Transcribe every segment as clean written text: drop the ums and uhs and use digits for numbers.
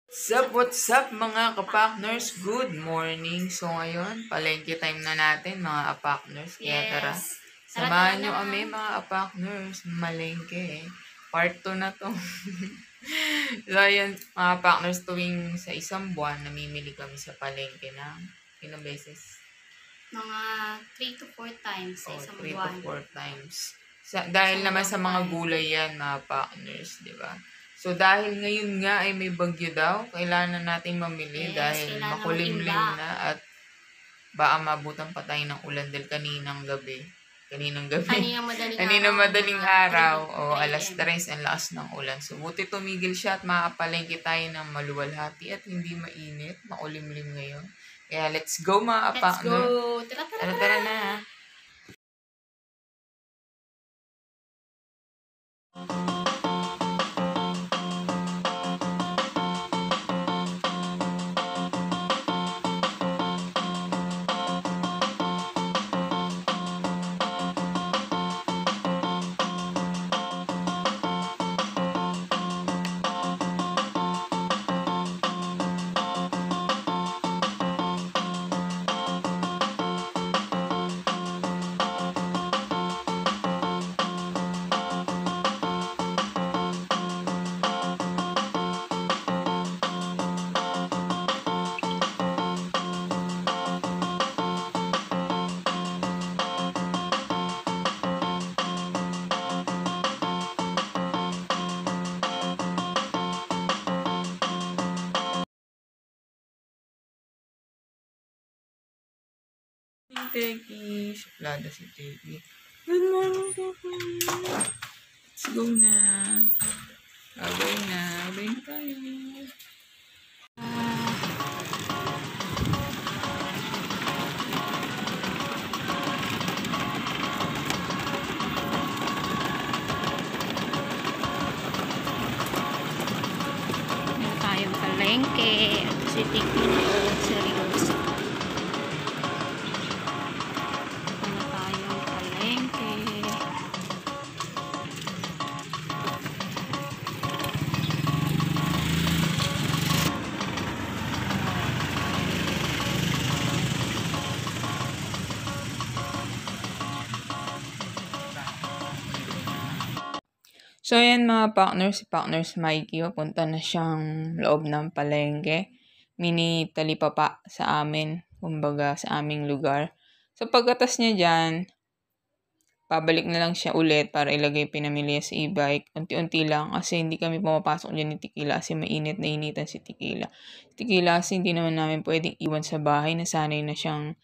What's up mga kapakners? Good morning. So ngayon, palengke time na natin mga kapakners. Kaya tara, samahan nyo kami mga kapakners. Malengke Part 2 na to. So ayun, mga kapakners, tuwing sa isang buwan, namimili kami sa palengke ng ilang beses? Mga 3 to 4 times sa isang buwan. 3 to 4 times. Dahil naman sa mga gulay yan mga partners, di ba? So, dahil ngayon nga ay may bagyo daw, kailangan nating mamili dahil makulimlim na at baka mabutan pa tayo ng ulan dahil kaninang madaling araw o alas 3 ang lakas ng ulan. So, buti tumigil siya at makapalengke tayo ng maluwalhati at hindi mainit, makulimlim ngayon. Kaya let's go mga partner. Let's go! Tara na. Teki. Suplada si Teki. Good morning, Teki. Let's go na. Abay na tayo. Meron tayong palengke. Si Tiki na seryoso. So, ayan mga partners, si Partners Mikey, papunta na siyang loob ng palengke. Mini talipapa sa amin, kumbaga sa aming lugar. So, pagkatas niya dyan, pabalik na lang siya ulit para ilagay pinamili sa e-bike. Unti-unti lang kasi hindi kami pumapasok dyan ni Tequila kasi mainit na initan si Tequila. Tequila kasi hindi naman namin pwedeng iwan sa bahay, nasanay na siyang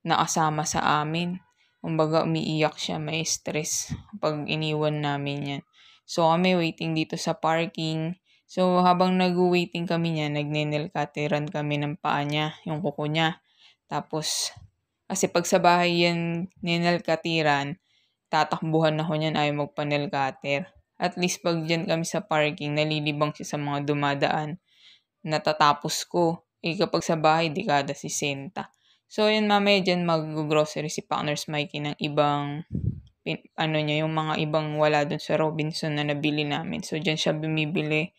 nakasama sa amin. Kumbaga umiiyak siya, may stress pag iniwan namin yan. So, kami waiting dito sa parking. So, habang nag-waiting kami niya, nagne-nail cutteran kami ng paa niya, yung kuko niya. Tapos, kasi pag sa bahay yan, nail cutteran, tatakbuhan ako niyan, ayaw magpa-nail cutter. At least pag dyan kami sa parking, nalilibang siya sa mga dumadaan. Natatapos ko. Kapag sa bahay, dekada 60. So, yun mamaya dyan mag-grocery si Partners Mikey ng ibang yung mga ibang wala dun sa Robinson na nabili namin. So, dyan siya bumibili.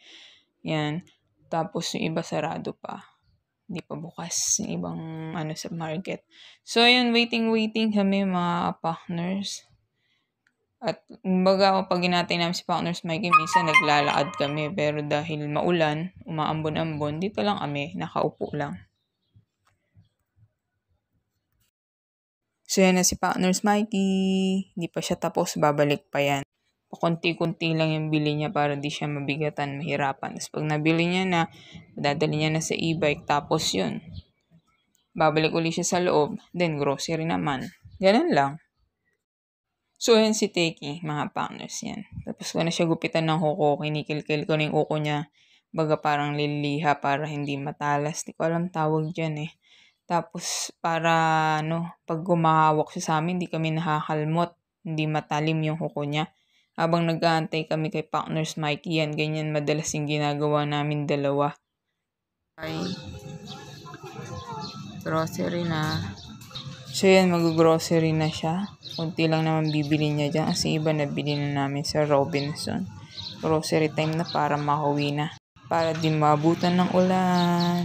Yan. Tapos, yung iba sarado pa. Hindi pa bukas. Yung ibang sa market. So, yun. Waiting kami mga partners. At, kumbaga, pag ginatay namin si Partners Mikey, minsan naglalakad kami. Pero dahil maulan, umaambon-ambon, dito lang kami. Nakaupo lang. So, yan na si Partners Mikey. Hindi pa siya tapos. Babalik pa yan. Pakunti-kunti lang yung bili niya para di siya mabigatan, mahirapan. Tapos pag nabili niya na, dadali niya na sa e-bike. Tapos yun. Babalik uli siya sa loob. Then, grocery naman. Ganun lang. So, yan si Teki, mga partners yan. Tapos ko na siya gupitan ng kuko. Kinikil-kil ko na yung kuko niya. Baga parang liliha para hindi matalas. Di ko alam tawag dyan eh. Tapos, para, pag gumahawak siya sa amin, hindi kami nakakalmot. Hindi matalim yung kuko niya. Habang nag-aantay kami kay Partners Mikey, yan, ganyan madalas yung ginagawa namin dalawa. Ay, grocery na. So, yan, mag-grocery na siya. Kunti lang naman bibili niya dyan kasi iba nabili na namin sa Robinson. Grocery time na para makauwi na. para di maabutan ng ulan.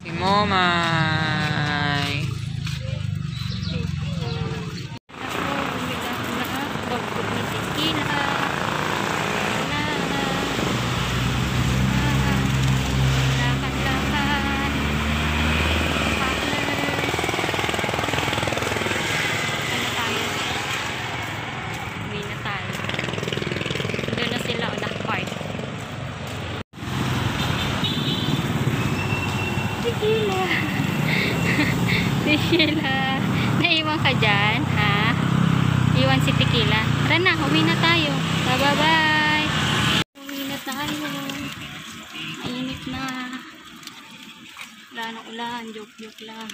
Si Momay. Tequila. Naiwan ka dyan, ha? Iwan si Tequila. Tara na, uwi na tayo. Bye-bye. Uwi na tayo. Mainit na. Wala na ulan. Joke-joke lang.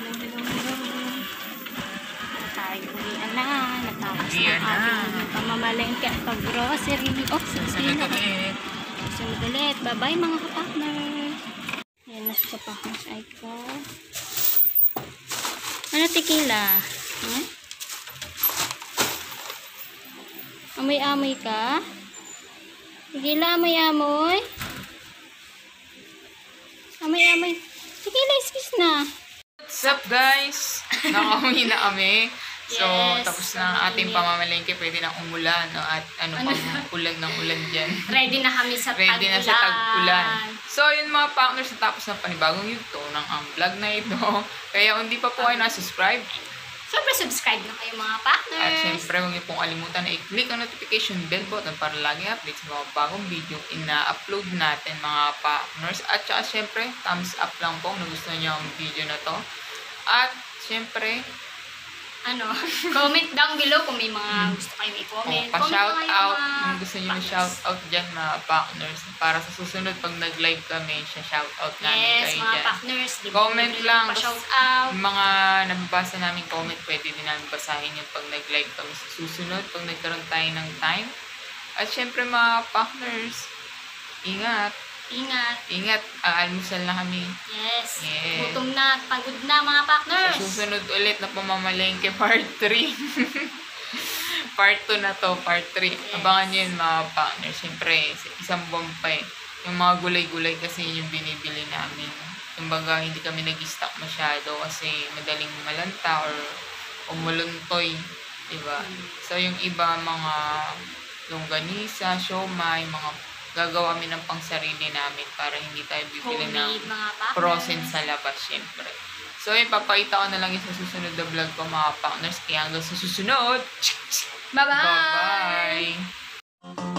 Hello. Tayo uwi na. Natapos na ating pamamalengke at pag-grocery. Oh, Tequila. Sunod ulit. Bye-bye mga kapakner. Ayan na sa kapakner ay ko. Ano, Tequila? Hmm? Amoy-amoy ka? Tequila, amoy-amoy? Amoy-amoy. Tequila, excuse na. What's up guys? Nakauwi na kami. So, Yes, tapos na ang ating pamamalengke. Pwede nang umulan. No? At ano pang ulan ng ulan dyan. Ready na kami sa Ready na tag-ulan. sa tag-ulan. So, yun mga partners, natapos ng panibagong yugto ng ang vlog na ito. Kaya kung di pa po kayo na-subscribe, Siyempre, subscribe na kayo mga partners. at syempre, huwag niyo pong kalimutan na i-click ang notification bell button para laging update sa mga bagong video ina-upload natin mga partners. At saka syempre, thumbs up lang po kung gusto niyo ang video na to. At syempre, Comment down below kung may mga gusto kayong i-comment. pa-shout Comment out mga kung gusto niyo i-shout out dyan mga partners. Para sa susunod pag nag-live kami, shout out namin Yes, kayo mga dyan. partners. Comment lang. Pa-shout out. Yung mga nababasa namin comment, pwede din namin basahin yung pag nag-live kami sa susunod, pag nagkaroon tayo ng time. At syempre mga partners, ingat. Ingat. Almusal na kami. Yes. Yes. Gutom na, pagod na mga partners. Sa susunod ulit na pamamalengke part 3. Part 2 na to, part 3. Yes. Abangan nyo yun mga partners. Siyempre, isang buwan pa eh. Yung mga gulay-gulay kasi yung binibili namin. Kumbaga, hindi kami nag-stock masyado kasi madaling malanta or umuluntoy. Diba? So, yung iba, mga longganisa, siomay, mga gagawa kami ng pangsarili namin para hindi tayo bibili Homemade, ng mga partners. frozen sa labas, syempre. So, yun, papakita ko na lang yung sa susunod na vlog ko, mga partners. Kaya hanggang sa susunod, Bye-bye! bye-bye!